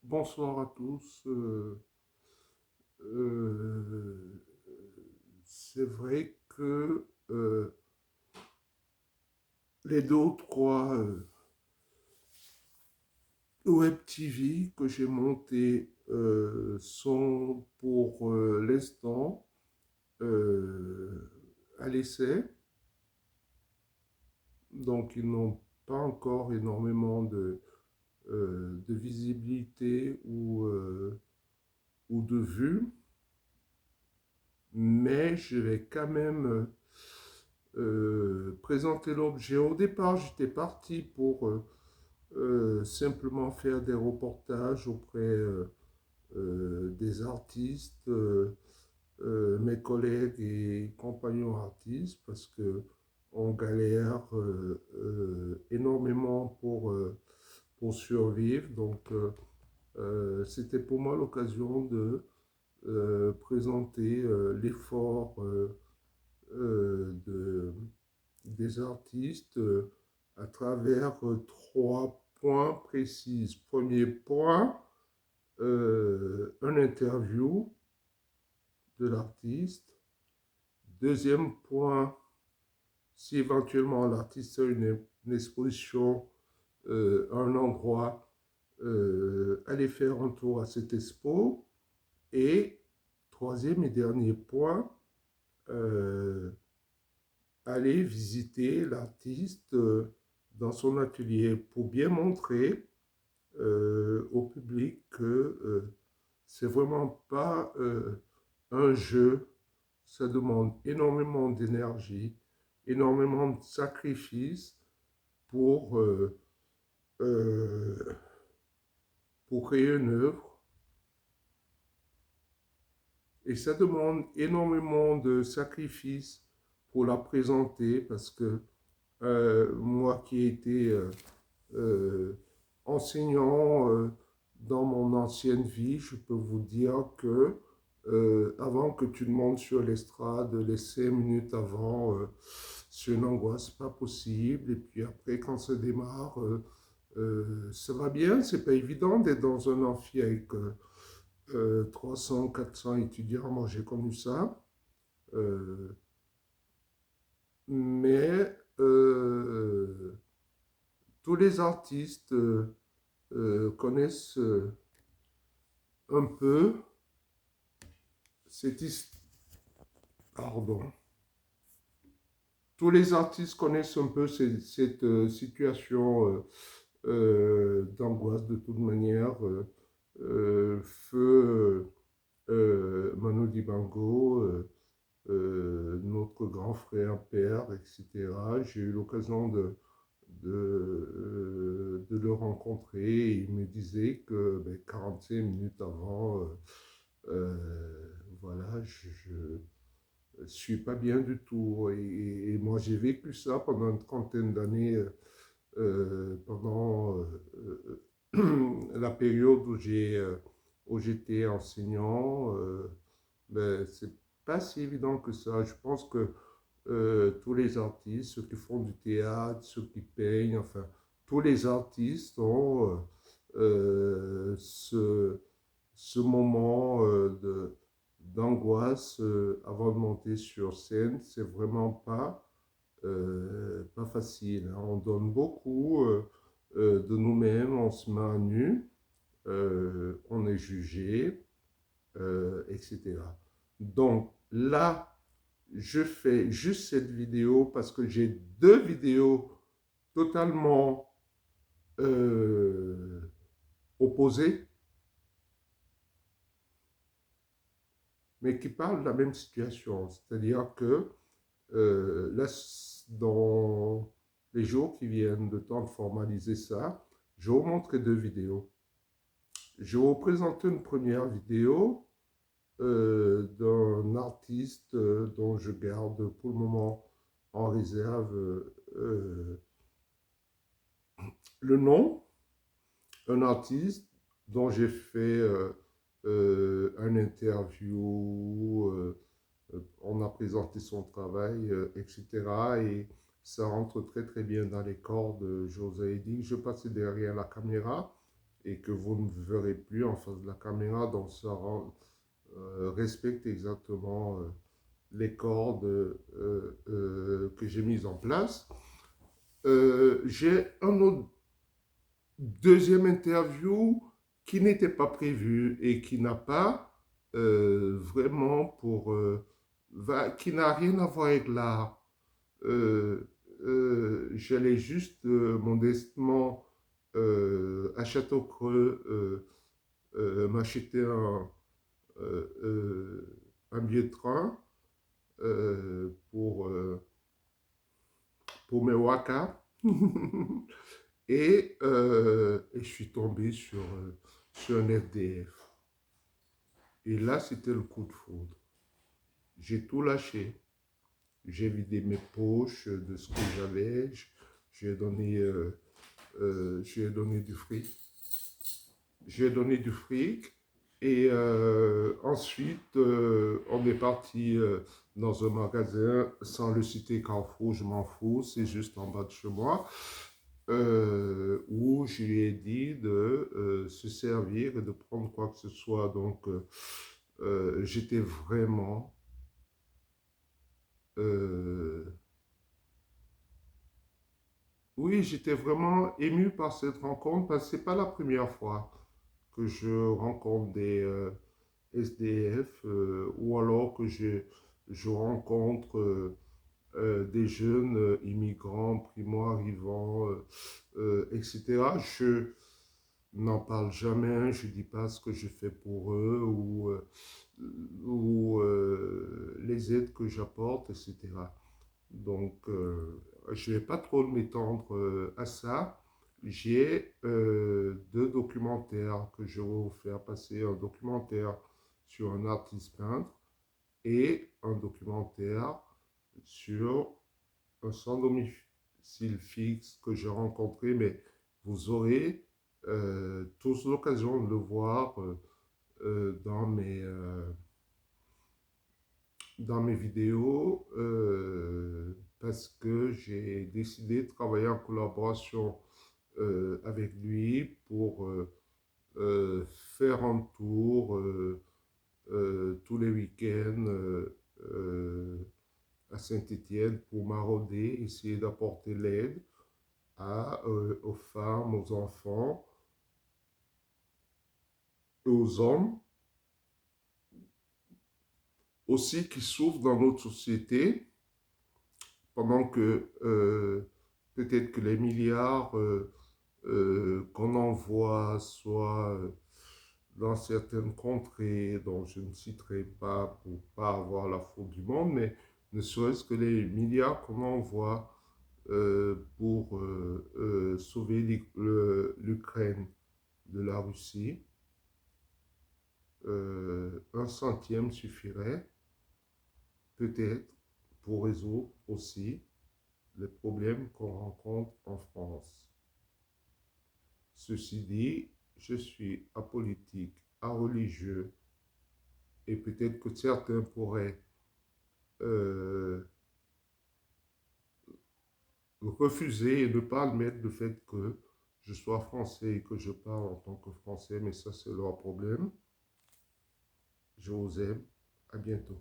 Bonsoir à tous. Euh, c'est vrai que les deux ou trois web TV que j'ai montés sont pour l'instant à l'essai. Donc ils n'ont pas encore énormément de visibilité ou de vues, mais je vais quand même présenter l'objet. Au départ, j'étais parti pour simplement faire des reportages auprès des artistes, mes collègues et compagnons artistes, parce que on galère énormément pour survivre. Donc, c'était pour moi l'occasion de présenter l'effort de, des artistes à travers trois points précis. Premier point, un interview de l'artiste. Deuxième point, si éventuellement l'artiste a une exposition à un endroit, aller faire un tour à cette expo. Et troisième et dernier point, euh, aller visiter l'artiste dans son atelier pour bien montrer au public que c'est vraiment pas un jeu, ça demande énormément d'énergie, énormément de sacrifices pour, euh, euh, pour créer une œuvre. Et ça demande énormément de sacrifices pour la présenter parce que moi qui ai été euh, enseignant dans mon ancienne vie, je peux vous dire que avant que tu ne montes sur l'estrade, les 5 minutes avant, c'est une angoisse pas possible. Et puis après, quand ça démarre, ça va bien. C'est pas évident d'être dans un amphi avec 300, 400 étudiants. Moi, j'ai connu ça. Euh, mais tous les artistes connaissent un peu cette histoire. Pardon. Tous les artistes connaissent un peu cette situation d'angoisse de toute manière. Feu Manu Dibango, notre grand frère, père, etc. J'ai eu l'occasion de le rencontrer. Il me disait que 45 minutes avant, voilà, je suis pas bien du tout. Et moi, j'ai vécu ça pendant une trentaine d'années, pendant la période où j'étais enseignant. C'est pas si évident que ça. Je pense que tous les artistes, ceux qui font du théâtre, ceux qui peignent, enfin, tous les artistes ont ce moment d'angoisse avant de monter sur scène. C'est vraiment pas facile, hein. On donne beaucoup de nous-mêmes, on se met à nu, on est jugé, etc. Donc là, je fais juste cette vidéo parce que j'ai deux vidéos totalement euh, opposées, mais qui parlent de la même situation. C'est-à-dire que là, dans les jours qui viennent, de temps de formaliser ça, je vais vous montrer deux vidéos. Je vais vous présenter une première vidéo d'un artiste dont je garde pour le moment en réserve le nom, un artiste dont j'ai fait un interview, on a présenté son travail, etc. Et ça rentre très très bien dans les cordes. Je vous ai dit que je passais derrière la caméra et que vous ne verrez plus en face de la caméra. Donc ça respecte exactement les cordes que j'ai mises en place. J'ai un autre deuxième interview qui n'était pas prévu et qui n'a pas vraiment qui n'a rien à voir avec l'art. J'allais juste modestement à Château-Creux m'acheter un billet de train pour mes waka. Et je suis tombé sur un FDF. Et là, c'était le coup de foudre. J'ai tout lâché. J'ai vidé mes poches de ce que j'avais. J'ai donné, j'ai donné du fric. J'ai donné du fric. Et ensuite, on est parti dans un magasin, sans le citer Carrefour, je m'en fous, c'est juste en bas de chez moi, où je lui ai dit de se servir et de prendre quoi que ce soit. Donc, j'étais vraiment oui, j'étais vraiment ému par cette rencontre parce que c'est pas la première fois que je rencontre des SDF ou alors que je rencontre des jeunes immigrants, primo-arrivants, etc. Je n'en parle jamais, je dis pas ce que je fais pour eux ou les aides que j'apporte, etc. Donc, je ne vais pas trop m'étendre à ça. J'ai deux documentaires que je vais vous faire passer, un documentaire sur un artiste peintre et un documentaire sur un sans domicile fixe que j'ai rencontré, mais vous aurez tous l'occasion de le voir dans mes vidéos parce que j'ai décidé de travailler en collaboration avec lui pour faire un tour tous les week-ends à Saint-Étienne pour marauder, essayer d'apporter l'aide aux femmes, aux enfants et aux hommes aussi qui souffrent dans notre société pendant que peut-être que les milliards qu'on envoie soit dans certaines contrées dont je ne citerai pas pour pas avoir la faute du monde, mais ne serait-ce que les milliards qu'on envoie pour sauver l'Ukraine de la Russie, un centième suffirait peut-être pour résoudre aussi les problèmes qu'on rencontre en France. Ceci dit, je suis apolitique, areligieux, et peut-être que certains pourraient refuser et ne pas admettre le fait que je sois français et que je parle en tant que français, mais ça c'est leur problème. Je vous aime, à bientôt.